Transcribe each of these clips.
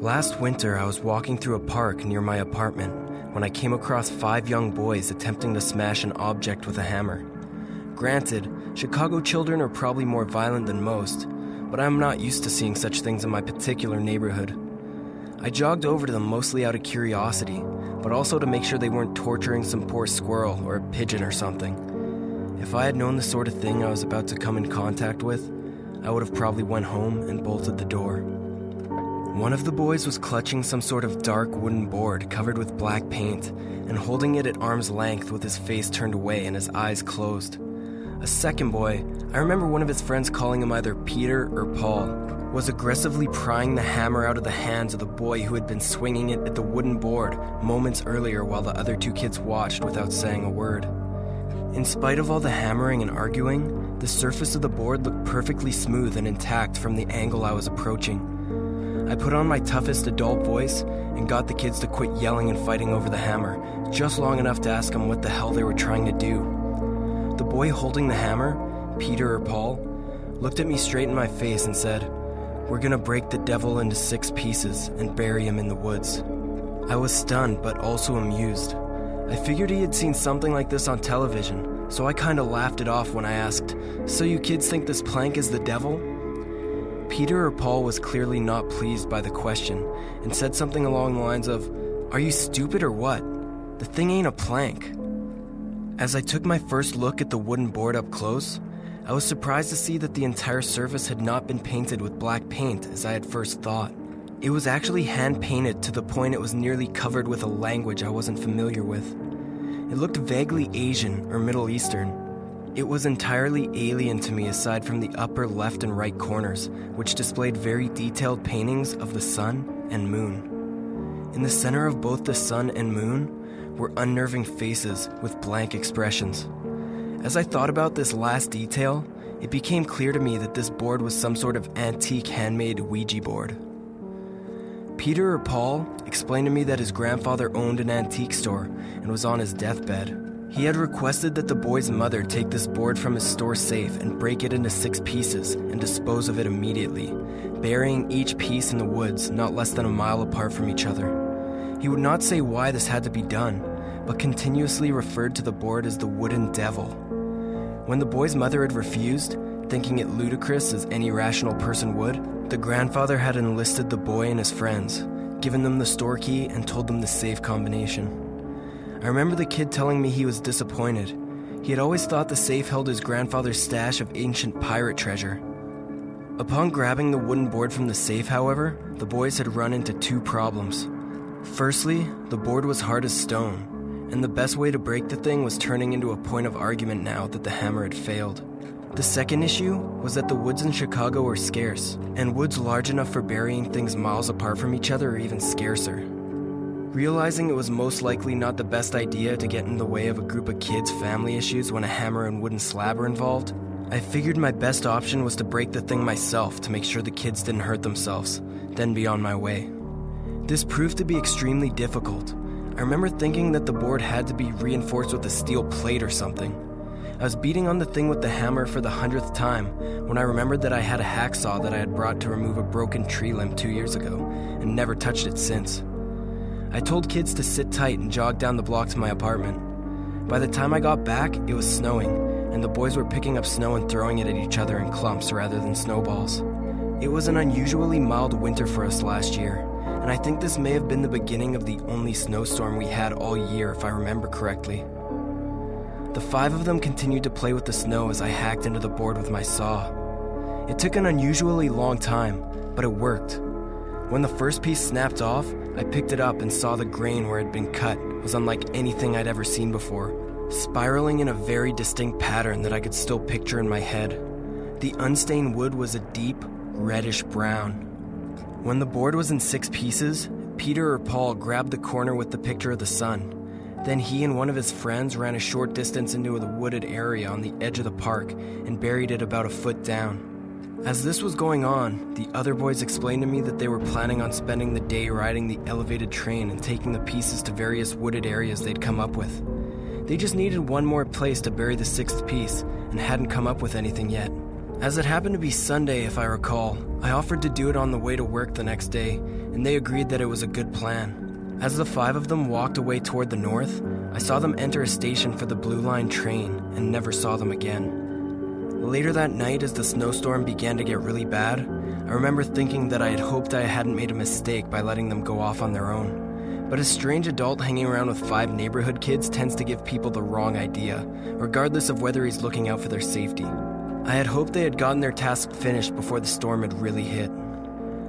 Last winter, I was walking through a park near my apartment when I came across 5 young boys attempting to smash an object with a hammer. Granted, Chicago children are probably more violent than most, but I'm not used to seeing such things in my particular neighborhood. I jogged over to them mostly out of curiosity, but also to make sure they weren't torturing some poor squirrel or a pigeon or something. If I had known the sort of thing I was about to come in contact with, I would have probably went home and bolted the door. One of the boys was clutching some sort of dark wooden board covered with black paint and holding it at arm's length with his face turned away and his eyes closed. A second boy, I remember one of his friends calling him either Peter or Paul, was aggressively prying the hammer out of the hands of the boy who had been swinging it at the wooden board moments earlier while the other 2 kids watched without saying a word. In spite of all the hammering and arguing, the surface of the board looked perfectly smooth and intact from the angle I was approaching. I put on my toughest adult voice and got the kids to quit yelling and fighting over the hammer, just long enough to ask them what the hell they were trying to do. The boy holding the hammer, Peter or Paul, looked at me straight in my face and said, "We're gonna break the devil into 6 pieces and bury him in the woods." I was stunned but also amused. I figured he had seen something like this on television, so I kinda laughed it off when I asked, "So you kids think this plank is the devil?" Peter or Paul was clearly not pleased by the question and said something along the lines of, "Are you stupid or what? The thing ain't a plank." As I took my first look at the wooden board up close, I was surprised to see that the entire surface had not been painted with black paint as I had first thought. It was actually hand-painted to the point it was nearly covered with a language I wasn't familiar with. It looked vaguely Asian or Middle Eastern. It was entirely alien to me aside from the upper left and right corners, which displayed very detailed paintings of the sun and moon. In the center of both the sun and moon were unnerving faces with blank expressions. As I thought about this last detail, it became clear to me that this board was some sort of antique handmade Ouija board. Peter or Paul explained to me that his grandfather owned an antique store and was on his deathbed. He had requested that the boy's mother take this board from his store safe and break it into 6 pieces and dispose of it immediately, burying each piece in the woods not less than a mile apart from each other. He would not say why this had to be done, but continuously referred to the board as the wooden devil. When the boy's mother had refused, thinking it ludicrous as any rational person would, the grandfather had enlisted the boy and his friends, given them the store key and told them the safe combination. I remember the kid telling me he was disappointed. He had always thought the safe held his grandfather's stash of ancient pirate treasure. Upon grabbing the wooden board from the safe, however, the boys had run into 2 problems. Firstly, the board was hard as stone, and the best way to break the thing was turning into a point of argument now that the hammer had failed. The second issue was that the woods in Chicago are scarce, and woods large enough for burying things miles apart from each other are even scarcer. Realizing it was most likely not the best idea to get in the way of a group of kids' family issues when a hammer and wooden slab were involved, I figured my best option was to break the thing myself to make sure the kids didn't hurt themselves, then be on my way. This proved to be extremely difficult. I remember thinking that the board had to be reinforced with a steel plate or something. I was beating on the thing with the hammer for the 100th time when I remembered that I had a hacksaw that I had brought to remove a broken tree limb 2 years ago and never touched it since. I told kids to sit tight and jog down the block to my apartment. By the time I got back, it was snowing, and the boys were picking up snow and throwing it at each other in clumps rather than snowballs. It was an unusually mild winter for us last year, and I think this may have been the beginning of the only snowstorm we had all year if I remember correctly. The 5 of them continued to play with the snow as I hacked into the board with my saw. It took an unusually long time, but it worked. When the first piece snapped off, I picked it up and saw the grain where it had been cut was unlike anything I'd ever seen before, spiraling in a very distinct pattern that I could still picture in my head. The unstained wood was a deep, reddish brown. When the board was in 6 pieces, Peter or Paul grabbed the corner with the picture of the sun. Then he and one of his friends ran a short distance into the wooded area on the edge of the park and buried it about a foot down. As this was going on, the other boys explained to me that they were planning on spending the day riding the elevated train and taking the pieces to various wooded areas they'd come up with. They just needed one more place to bury the 6th piece and hadn't come up with anything yet. As it happened to be Sunday, if I recall, I offered to do it on the way to work the next day, and they agreed that it was a good plan. As the 5 of them walked away toward the north, I saw them enter a station for the Blue Line train and never saw them again. Later that night, as the snowstorm began to get really bad, I remember thinking that I had hoped I hadn't made a mistake by letting them go off on their own. But a strange adult hanging around with 5 neighborhood kids tends to give people the wrong idea, regardless of whether he's looking out for their safety. I had hoped they had gotten their task finished before the storm had really hit.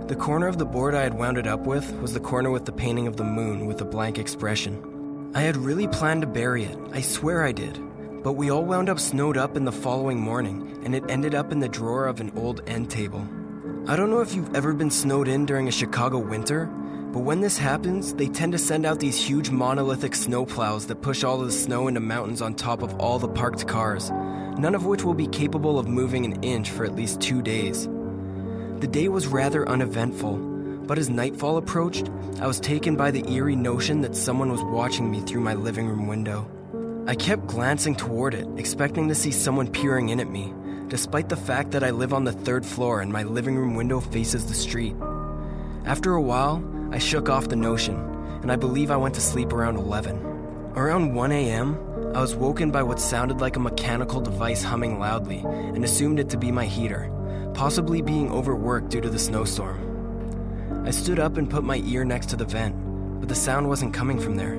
The corner of the board I had wound it up with was the corner with the painting of the moon with a blank expression. I had really planned to bury it, I swear I did, but we all wound up snowed up in the following morning, and it ended up in the drawer of an old end table. I don't know if you've ever been snowed in during a Chicago winter, but when this happens, they tend to send out these huge monolithic snowplows that push all of the snow into mountains on top of all the parked cars, none of which will be capable of moving an inch for at least 2 days. The day was rather uneventful, but as nightfall approached, I was taken by the eerie notion that someone was watching me through my living room window. I kept glancing toward it, expecting to see someone peering in at me, despite the fact that I live on the 3rd floor and my living room window faces the street. After a while, I shook off the notion, and I believe I went to sleep around 11. Around 1 a.m., I was woken by what sounded like a mechanical device humming loudly and assumed it to be my heater, possibly being overworked due to the snowstorm. I stood up and put my ear next to the vent, but the sound wasn't coming from there.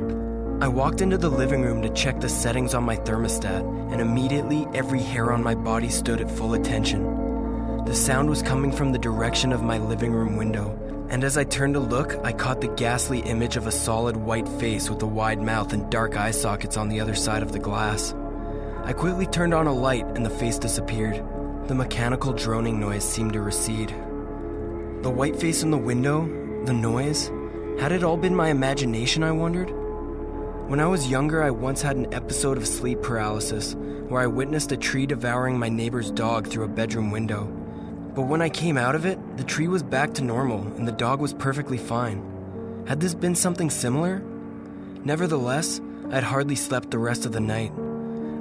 I walked into the living room to check the settings on my thermostat, and immediately every hair on my body stood at full attention. The sound was coming from the direction of my living room window, and as I turned to look, I caught the ghastly image of a solid white face with a wide mouth and dark eye sockets on the other side of the glass. I quickly turned on a light and the face disappeared. The mechanical droning noise seemed to recede. The white face in the window, the noise, had it all been my imagination, I wondered? When I was younger, I once had an episode of sleep paralysis where I witnessed a tree devouring my neighbor's dog through a bedroom window. But when I came out of it, the tree was back to normal and the dog was perfectly fine. Had this been something similar? Nevertheless, I had hardly slept the rest of the night.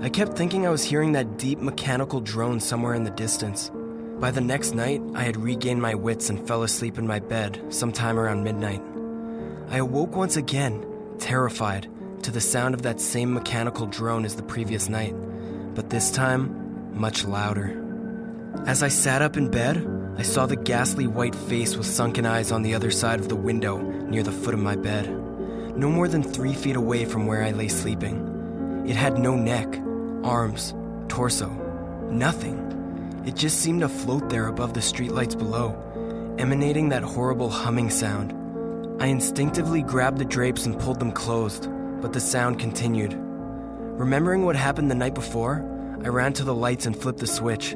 I kept thinking I was hearing that deep mechanical drone somewhere in the distance. By the next night, I had regained my wits and fell asleep in my bed sometime around midnight. I awoke once again, terrified, to the sound of that same mechanical drone as the previous night, but this time, much louder. As I sat up in bed, I saw the ghastly white face with sunken eyes on the other side of the window near the foot of my bed, no more than 3 feet away from where I lay sleeping. It had no neck, arms, torso, nothing. It just seemed to float there above the streetlights below, emanating that horrible humming sound. I instinctively grabbed the drapes and pulled them closed, but the sound continued. Remembering what happened the night before, I ran to the lights and flipped the switch.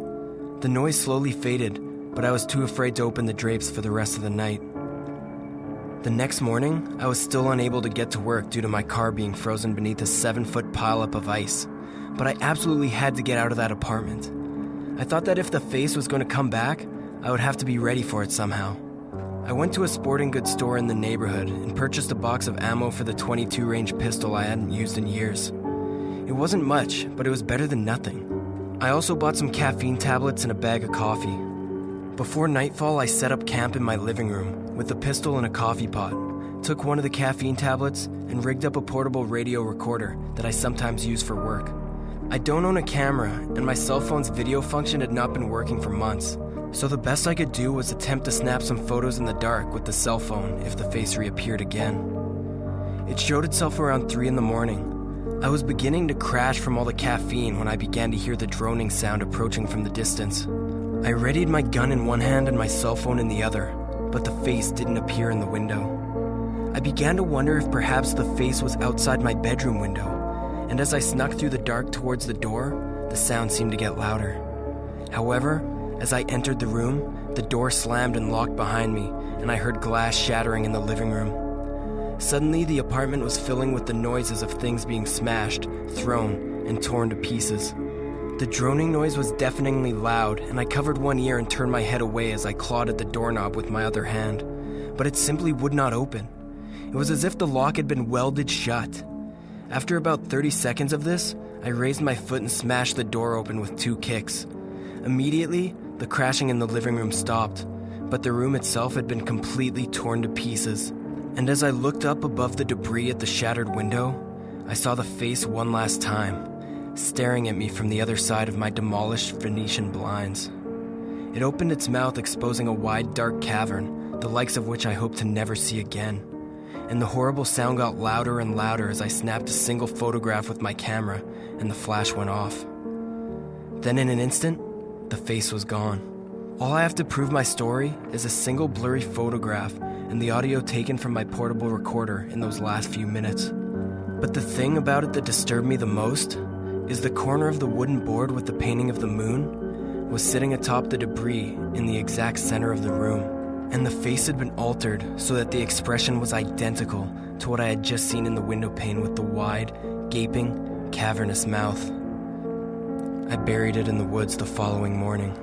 The noise slowly faded, but I was too afraid to open the drapes for the rest of the night. The next morning, I was still unable to get to work due to my car being frozen beneath a 7-foot pileup of ice, but I absolutely had to get out of that apartment. I thought that if the face was going to come back, I would have to be ready for it somehow. I went to a sporting goods store in the neighborhood and purchased a box of ammo for the .22 range pistol I hadn't used in years. It wasn't much, but it was better than nothing. I also bought some caffeine tablets and a bag of coffee. Before nightfall, I set up camp in my living room with a pistol and a coffee pot, took one of the caffeine tablets, and rigged up a portable radio recorder that I sometimes use for work. I don't own a camera, and my cell phone's video function had not been working for months, so the best I could do was attempt to snap some photos in the dark with the cell phone if the face reappeared again. It showed itself around 3 in the morning. I was beginning to crash from all the caffeine when I began to hear the droning sound approaching from the distance. I readied my gun in one hand and my cell phone in the other, but the face didn't appear in the window. I began to wonder if perhaps the face was outside my bedroom window, and as I snuck through the dark towards the door, the sound seemed to get louder. However, as I entered the room, the door slammed and locked behind me, and I heard glass shattering in the living room. Suddenly, the apartment was filling with the noises of things being smashed, thrown, and torn to pieces. The droning noise was deafeningly loud, and I covered one ear and turned my head away as I clawed at the doorknob with my other hand, but it simply would not open. It was as if the lock had been welded shut. After about 30 seconds of this, I raised my foot and smashed the door open with 2 kicks. Immediately, the crashing in the living room stopped, but the room itself had been completely torn to pieces. And as I looked up above the debris at the shattered window, I saw the face one last time, staring at me from the other side of my demolished Venetian blinds. It opened its mouth, exposing a wide, dark cavern, the likes of which I hope to never see again. And the horrible sound got louder and louder as I snapped a single photograph with my camera, and the flash went off. Then in an instant, the face was gone. All I have to prove my story is a single blurry photograph and the audio taken from my portable recorder in those last few minutes. But the thing about it that disturbed me the most is the corner of the wooden board with the painting of the moon was sitting atop the debris in the exact center of the room, and the face had been altered so that the expression was identical to what I had just seen in the window pane with the wide, gaping, cavernous mouth. I buried it in the woods the following morning.